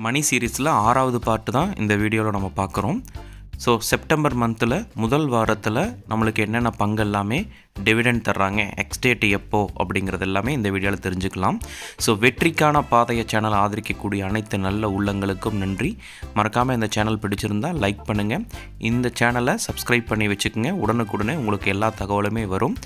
மணி சீரீஸில் 6வது பார்ட்டு தான் இந்த வீடியோவில் நம்ம பார்க்குறோம். ஸோ செப்டம்பர் மந்தில் முதல் வாரத்தில் நம்மளுக்கு என்னென்ன பங்கு எல்லாமே டிவிடெண்ட் தர்றாங்க, எக்ஸ்டேட் எப்போ அப்படிங்கிறது எல்லாமே இந்த வீடியோவில் தெரிஞ்சுக்கலாம். ஸோ வெற்றிக்கான பாதைய சேனல் ஆதரிக்கக்கூடிய அனைத்து நல்ல உள்ளங்களுக்கும் நன்றி. மறக்காமல் இந்த சேனல் பிடிச்சிருந்தால் லைக் பண்ணுங்கள், இந்த சேனலை சப்ஸ்கிரைப் பண்ணி வச்சுக்கோங்க. உடனுக்குடனே உங்களுக்கு எல்லா தகவலுமே வரும்.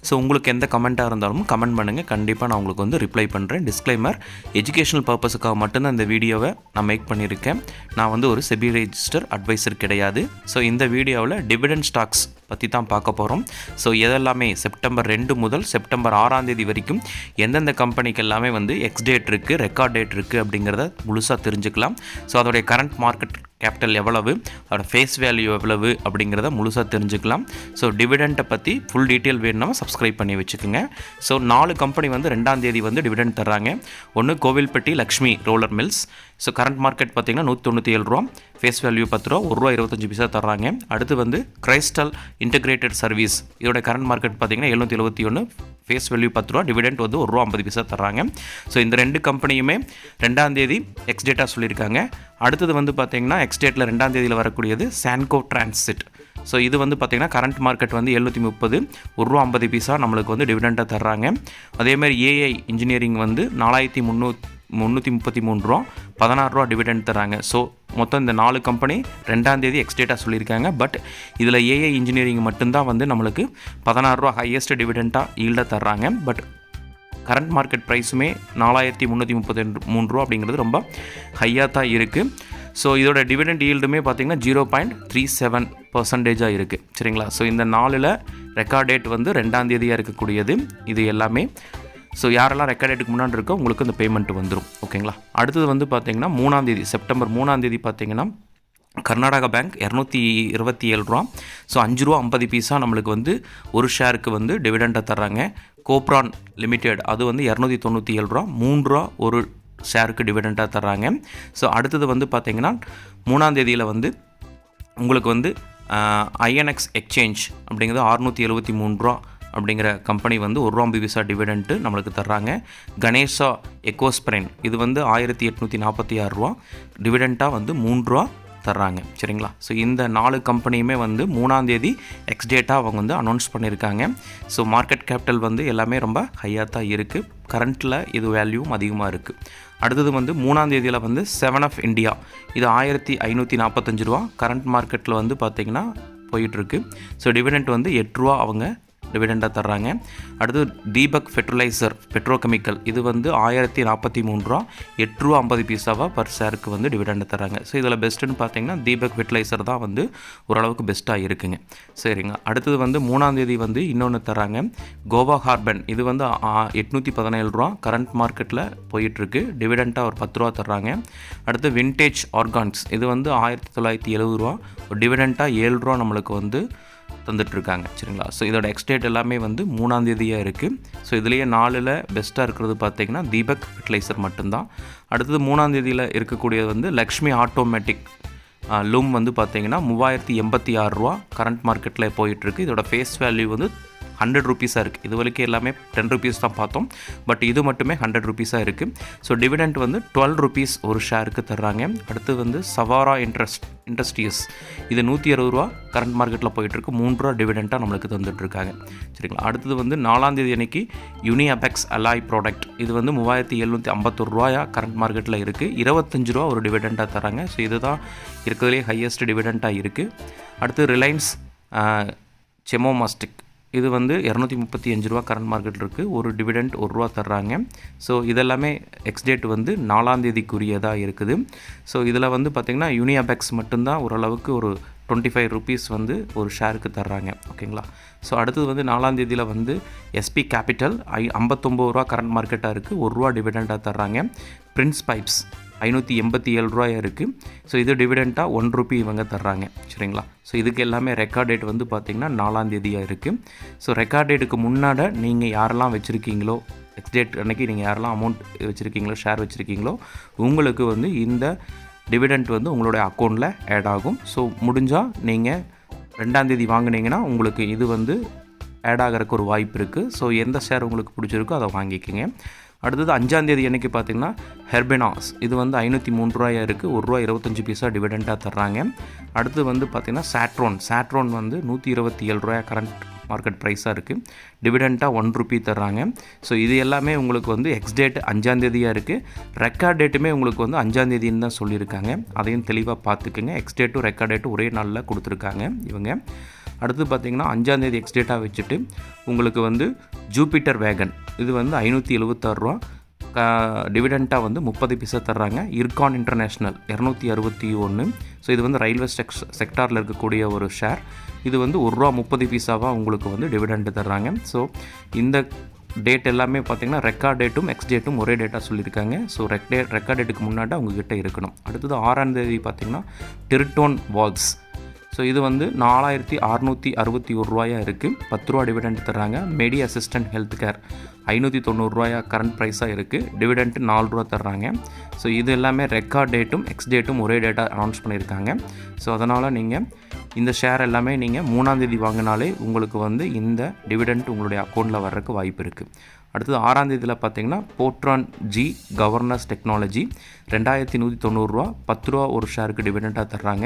ஸோ உங்களுக்கு எந்த கமெண்ட்டாக இருந்தாலும் கமெண்ட் பண்ணுங்கள், கண்டிப்பாக நான் உங்களுக்கு ரிப்ளை பண்ணுறேன். டிஸ்க்ளைமர், எஜுகேஷனல் பர்பஸுக்காக மட்டும்தான் இந்த வீடியோவை நான் மேக் பண்ணியிருக்கேன். நான் ஒரு செபி ரெஜிஸ்டர் அட்வைசர் கிடையாது. ஸோ இந்த வீடியோவில் டிவிடெண்ட் ஸ்டாக்ஸ் பற்றி தான் பார்க்க போகிறோம். ஸோ இதெல்லாமே செப்டம்பர் 2 முதல் செப்டம்பர் 6ஆம் தேதி வரைக்கும் எந்தெந்த கம்பெனிக்கு எல்லாமே எக்ஸ் டேட் இருக்குது, ரெக்கார்ட் டேட் இருக்குது அப்படிங்கிறத முழுசாக தெரிஞ்சுக்கலாம். ஸோ அதோடைய கரண்ட் மார்க்கெட் கேபிட்டல் எவ்வளவு, அதோட ஃபேஸ் வேல்யூ எவ்வளவு அப்படிங்கிறத முழுசாக தெரிஞ்சுக்கலாம். ஸோ டிவிடெண்ட்டை பற்றி ஃபுல் டீட்டெயில் வேணும்னா சப்ஸ்கிரைப் பண்ணி வச்சுக்கோங்க. ஸோ 4 கம்பெனி 2ஆம் தேதி டிவிடெண்ட் தர்றாங்க. ஒன்று Kovilpatti Lakshmi roller mills. So current market பார்த்திங்கன்னா 197 ரூபா, ஃபேஸ் வேல்யூ 10 ரூபா, ₹1.25 தர்றாங்க. அடுத்து கிரைஸ்டல் இன்டகிரேட்டட் சர்வீஸ், இதோட கரண்ட் மார்க்கெட் பார்த்திங்கன்னா 771, ஃபேஸ் வேல்யூ 10 ரூபா, டிவிடெண்ட் ₹1.50 தர்றாங்க. ஸோ இந்த 2 கம்பெனியுமே 2ஆம் தேதி எக்ஸ் டேட்டாக சொல்லியிருக்காங்க. அடுத்தது பார்த்திங்கன்னா எக்ஸ் டேட்டில் 2ஆம் தேதியில் வரக்கூடியது சான்கோ டிரான்சிட். ஸோ இது பார்த்திங்கன்னா கரண்ட் மார்க்கெட் 730, ₹1.50 நம்மளுக்கு டிவிடெண்டாக தர்றாங்க. அதேமாதிரி ஏஐ இன்ஜினியரிங் 4333 ரூபா, ₹16 டிவிடெண்ட் தராங்க. ஸோ மொத்தம் இந்த 4 கம்பெனி 2ஆம் தேதி எக்ஸ் டேட்டாக சொல்லியிருக்காங்க. பட் இதில் ஏஐ இன்ஜினியரிங் மட்டும்தான் நம்மளுக்கு ₹16 ஹையஸ்ட் டிவிடெண்ட்டாக ஈல்டாக தர்றாங்க. பட் கரண்ட் மார்க்கெட் ப்ரைஸுமே ₹4333 அப்படிங்கிறது ரொம்ப ஹையாக தான் இருக்குது. ஸோ இதோட டிவிடெண்ட் ஈல்டுமே பார்த்திங்கன்னா 0.37% இருக்குது. சரிங்களா? ஸோ இந்த 4ல் ரெக்கார்ட் டேட் 2ஆம் தேதியாக இருக்கக்கூடியது இது எல்லாமே. ஸோ யாரெல்லாம் ரெக்கார்ட் டேட்டுக்கு முன்னாடி இருக்கோ உங்களுக்கு இந்த பேமெண்ட் வந்துடும். ஓகேங்களா? அடுத்தது பார்த்திங்கன்னா 3ஆம் தேதி செப்டம்பர் 3ஆம் தேதி பார்த்திங்கன்னா கர்நாடகா பேங்க் 227 ரூபா. ஸோ ₹5.50 நம்மளுக்கு ஒரு ஷேருக்கு டிவிடெண்டாக தர்றாங்க. கோப்ரான் லிமிடெட் அது 297 ரூபா, ₹3 ஒரு ஷேருக்கு டிவிடெண்டாக தர்றாங்க. ஸோ அடுத்தது பார்த்திங்கன்னா 3ஆம் தேதியில் உங்களுக்கு ஐஎன்எக்ஸ் எக்ஸ்சேஞ்ச் அப்படிங்கிறது 673 ரூபா அப்படிங்கிற கம்பெனி ₹1.50 டிவிடெண்ட்டு நம்மளுக்கு தர்றாங்க. கணேஷா எக்கோஸ்பிரைன் இது 1846 ரூபா, டிவிடெண்ட்டாக ₹3 தர்றாங்க. சரிங்களா? ஸோ இந்த 4 கம்பெனியுமே 3ஆம் தேதி எக்ஸ் டேட்டாக அவங்க அனௌன்ஸ் பண்ணியிருக்காங்க. ஸோ மார்க்கெட் கேபிட்டல் எல்லாமே ரொம்ப ஹையாக தான் இருக்குது. கரண்ட்டில் இது வேல்யூவும் அதிகமாக இருக்குது. அடுத்தது 3ஆம் தேதியில் 7 ஆஃப் இந்தியா இது 1545 ரூபா, கரண்ட் மார்க்கெட்டில் பார்த்திங்கன்னா போயிட்டுருக்கு. ஸோ டிவிடெண்ட் ₹8 அவங்க டிவிடெண்டாக தர்றாங்க. அடுத்து தீபக் ஃபெர்டிலைசர் பெட்ரோகெமிக்கல் இது 1043 ரூபா, ₹8.50 பர் ஷேருக்கு டிவிடெண்டாக தர்றாங்க. ஸோ இதில் பெஸ்ட்டுன்னு பார்த்தீங்கன்னா தீபக் ஃபெர்டிலைசர் தான் ஓரளவுக்கு பெஸ்ட்டாக இருக்குங்க. சரிங்க. அடுத்தது 3ஆம் தேதி இன்னொன்று தர்றாங்க. கோவா ஹார்பன் இது 817 ரூபா, கரண்ட் மார்க்கெட்டில் போயிட்டுருக்கு, டிவிடெண்ட்டாக ஒரு ₹10 தர்றாங்க. அடுத்து வின்டேஜ் ஆர்கான்ஸ் இது 1970 ரூபா, டிவிடெண்ட்டாக ₹7 நம்மளுக்கு தந்துட்டுருக்காங்க. சரிங்களா? ஸோ இதோட எக்ஸ்டேட் எல்லாமே 3ஆம் தேதியாக இருக்குது. ஸோ இதுலேயே 4ல் பெஸ்ட்டாக இருக்கிறது பார்த்திங்கன்னா தீபக் ஃபெர்டிலைசர் மட்டும்தான். அடுத்தது 3ஆம் தேதியில் இருக்கக்கூடியது லக்ஷ்மி ஆட்டோமேட்டிக் லூம் பார்த்திங்கன்னா ₹3086 ரூபா, கரண்ட் மார்க்கெட்டில் போயிட்டுருக்கு. இதோட ஃபேஸ் வேல்யூ ₹100 இருக்குது. இது வரைக்கும் எல்லாமே ₹10 தான் பார்த்தோம். பட் இது மட்டுமே ₹100 இருக்குது. ஸோ டிவிடெண்ட் ₹12 ஒரு ஷேருக்கு தர்றாங்க. அடுத்து சவாரா இண்டஸ்ட்ரீஸ் இது ₹160 ரூபா, கரண்ட் மார்க்கெட்டில் போயிட்டுருக்கு, ₹3 டிவிடெண்ட்டாக நம்மளுக்கு தந்துட்டுருக்காங்க. சரிங்களா? அடுத்தது 4ஆம் தேதி அன்றைக்கி யூனிஅபெக்ஸ் அலாய் ப்ராடக்ட் இது ₹3751 ரூபாயா கரண்ட் மார்க்கெட்டில் இருக்குது, ₹25 ஒரு டிவிடெண்ட்டாக தராங்க. ஸோ இதுதான் இருக்கிறதுலே ஹையஸ்ட் டிவிடெண்ட்டாக இருக்குது. அடுத்து ரிலையன்ஸ் செமோமாஸ்டிக் இது 235 ரூபா கரண்ட் மார்க்கெட்டில் இருக்குது, ஒரு டிவிடெண்ட் ₹1 தர்றாங்க. ஸோ இதெல்லாமே எக்ஸ் டேட் 4ஆம் தேதிக்குரியதாக இருக்குது. ஸோ இதில் பார்த்திங்கன்னா யூனிஅபெக்ஸ் மட்டும்தான் ஓரளவுக்கு ஒரு ₹25 ஒரு ஷேருக்கு தர்றாங்க. ஓகேங்களா? ஸோ அடுத்தது 4ஆம் தேதியில் எஸ்பி கேபிட்டல் 59 ரூபா கரண்ட் மார்க்கெட்டாக இருக்குது, ₹1 டிவிடெண்டாக தர்றாங்க. பிரின்ஸ் பைப்ஸ் 587 ரூபாயா இருக்குது. ஸோ இது டிவிடெண்ட்டாக ₹1 இவங்க தர்றாங்க. சரிங்களா? ஸோ இதுக்கு எல்லாமே ரெக்கார்ட் டேட் பார்த்திங்கன்னா 4ஆம் தேதியாக இருக்குது. ஸோ ரெக்கார்ட் டேட்டுக்கு முன்னாடி நீங்கள் யாரெல்லாம் வச்சுருக்கீங்களோ, எக்ஸ் டேட் அன்றைக்கி நீங்கள் யாரெல்லாம் அமௌண்ட் வச்சுருக்கீங்களோ, ஷேர் வச்சுருக்கீங்களோ, உங்களுக்கு இந்த டிவிடெண்ட் உங்களுடைய அக்கௌண்ட்டில் ஆட் ஆகும். ஸோ முடிஞ்சால் நீங்கள் 2ஆம் தேதி வாங்கினீங்கன்னா உங்களுக்கு இது ஆட் ஆகிறதுக்கு ஒரு வாய்ப்பு இருக்குது. ஸோ எந்த ஷேர் உங்களுக்கு பிடிச்சிருக்கோ அதை வாங்கிக்கோங்க. அடுத்தது 5ஆம் தேதி அன்றைக்கி பார்த்திங்கன்னா ஹெர்பெனாஸ் இது வந்து 503 ரூபாயாக இருக்குது, ₹1.25 டிவிடெண்டாக தர்றாங்க. அடுத்து வந்து பார்த்திங்கன்னா சாட்ரோன் வந்து 127 ரூபாய் கரண்ட் மார்க்கெட் ப்ரைஸாக இருக்குது, டிவிடெண்ட்டாக ₹1 தர்றாங்க. ஸோ இது எல்லாமே உங்களுக்கு வந்து எக்ஸ் டேட் 5ஆம் தேதியாக இருக்குது, ரெக்கார்ட் டேட்டுமே உங்களுக்கு வந்து 5ஆம் தேதின்னு தான் சொல்லியிருக்காங்க. அதையும் தெளிவாக பார்த்துக்குங்க. எக்ஸ் டேட்டும் ரெக்கார்ட் டேட்டும் ஒரே நாளில் கொடுத்துருக்காங்க இவங்க. அடுத்து பார்த்திங்கன்னா 5ஆம் தேதி எக்ஸ் டேட்டாக வச்சுட்டு உங்களுக்கு வந்து ஜூபிட்டர் வேகன் இது வந்து ₹576 டிவிடெண்ட்டாக வந்து 30 பைசா தர்றாங்க. இர்கான் இன்டர்நேஷ்னல் 261. ஸோ இது வந்து ரயில்வே செக்டாரில் இருக்கக்கூடிய ஒரு ஷேர். இது வந்து ₹1.30 உங்களுக்கு வந்து டிவிடெண்ட் தர்றாங்க. ஸோ இந்த டேட் எல்லாமே பார்த்திங்கன்னா ரெக்கார்ட் டேட்டும் எக்ஸ் டேட்டும் ஒரே டேட்டாக சொல்லியிருக்காங்க. ஸோ ரெக்கார்ட் டேட்டுக்கு முன்னாடி அவங்கக்கிட்ட இருக்கணும். அடுத்தது 6ஆம் தேதி பார்த்திங்கன்னா டிரிட்டோன் வால்ஸ் ஸோ இது வந்து ₹4,661 இருக்குது, ₹10 டிவிடெண்ட் தர்றாங்க. மெடி அசிஸ்டன்ட் ஹெல்த் கேர் ₹590 கரண்ட் ப்ரைஸாக இருக்குது, டிவிடெண்ட் ₹4 தர்றாங்க. ஸோ இது எல்லாமே ரெக்கார்ட் டேட்டும் எக்ஸ் டேட்டும் ஒரே டேட்டா அனௌன்ஸ் பண்ணியிருக்காங்க. ஸோ அதனால் நீங்கள் இந்த ஷேர் எல்லாமே நீங்கள் 3ஆம் தேதி வாங்கினாலே உங்களுக்கு வந்து இந்த டிவிடெண்ட் உங்களுடைய அக்கௌண்ட்டில் வர்றதுக்கு வாய்ப்பு இருக்குது. அடுத்தது 6ஆம் தேதியில் பார்த்தீங்கன்னா போட்ரான் ஜி கவர்னன்ஸ் டெக்னாலஜி ₹2,190, ₹10 ஒரு ஷேருக்கு டிவிடெண்டாக தர்றாங்க.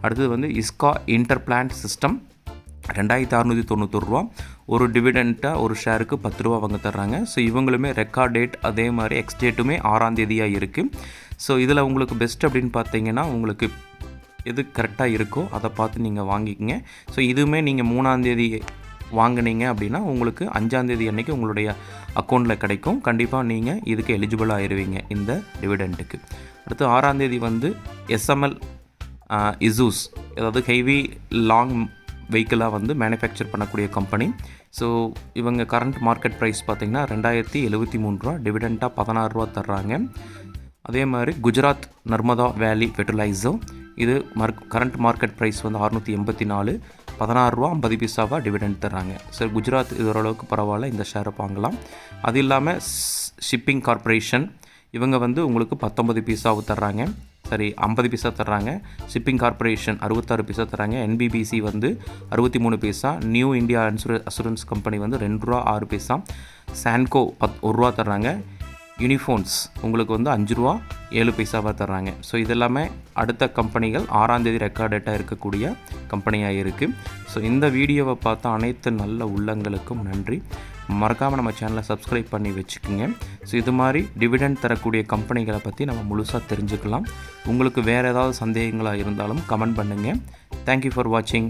அடுத்தது வந்து இஸ்கா இன்டர்பிளான்ட் சிஸ்டம் ₹2,691, ஒரு டிவிடெண்ட்டாக ஒரு ஷேருக்கு ₹10 அவங்க தர்றாங்க. ஸோ இவங்களுமே ரெக்கார்ட் டேட் அதே மாதிரி எக்ஸ் டேட்டுமே 6ஆம் தேதியாக இருக்குது. ஸோ இதில் உங்களுக்கு பெஸ்ட் அப்படின்னு பார்த்தீங்கன்னா உங்களுக்கு எது கரெக்டாக இருக்கோ அதை பார்த்து நீங்கள் வாங்கிக்கங்க. ஸோ இதுவுமே நீங்கள் 3ஆம் தேதி வாங்கினீங்க அப்படின்னா உங்களுக்கு 5ஆம் தேதி அன்றைக்கி உங்களுடைய அக்கௌண்ட்டில் கிடைக்கும். கண்டிப்பாக நீங்கள் இதுக்கு எலிஜிபிள் ஆகிடுவீங்க இந்த டிவிடெண்ட்டுக்கு. அடுத்து 6ஆம் தேதி வந்து SML இசூஸ் அதாவது ஹெவி லாங் வெஹிக்கிளாக வந்து மேனுஃபேக்சர் பண்ணக்கூடிய கம்பெனி. ஸோ இவங்க கரண்ட் மார்க்கெட் ப்ரைஸ் பார்த்திங்கன்னா ₹2,073, டிவிடெண்ட்டாக ₹16 தர்றாங்க. அதே மாதிரி குஜராத் நர்மதா வேலி ஃபெர்டிலைசர் இது கரண்ட் மார்க்கெட் ப்ரைஸ் வந்து ₹684, ₹16.50 டிவிடெண்ட் தர்றாங்க. ஸோ குஜராத் இது ஓரளவுக்கு பரவாயில்ல, இந்த ஷேரை வாங்கலாம். அது இல்லாமல் ஷிப்பிங் கார்ப்பரேஷன் இவங்க வந்து உங்களுக்கு 19 பைசா தர்றாங்க, 50 பைசா தர்றாங்க. ஷிப்பிங் கார்ப்பரேஷன் 66 பைசா தர்றாங்க. NBBC வந்து 63 பைசா. நியூ இந்தியா அசூரன்ஸ் கம்பெனி வந்து ₹2.06. சான்கோ ₹1 தர்றாங்க. யூனிஃபோன்ஸ் உங்களுக்கு வந்து ₹5.07 தர்றாங்க. ஸோ இதெல்லாமே அடுத்த கம்பெனிகள் 6ஆம் தேதி ரெக்கார்ட் டேட்டாக இருக்கக்கூடிய கம்பெனியாக இருக்குது. ஸோ இந்த வீடியோவை பார்த்த அனைத்து நல்ல உள்ளங்களுக்கும் நன்றி. மறக்காமல் நம்ம சேனலை சப்ஸ்கிரைப் பண்ணி வச்சுக்கோங்க. ஸோ இது மாதிரி டிவிடெண்ட் தரக்கூடிய கம்பெனிகளை பற்றி நம்ம முழுசாக தெரிஞ்சுக்கலாம். உங்களுக்கு வேறு ஏதாவது சந்தேகங்களாக இருந்தாலும் கமெண்ட் பண்ணுங்கள். தேங்க்யூ ஃபார் வாட்சிங்.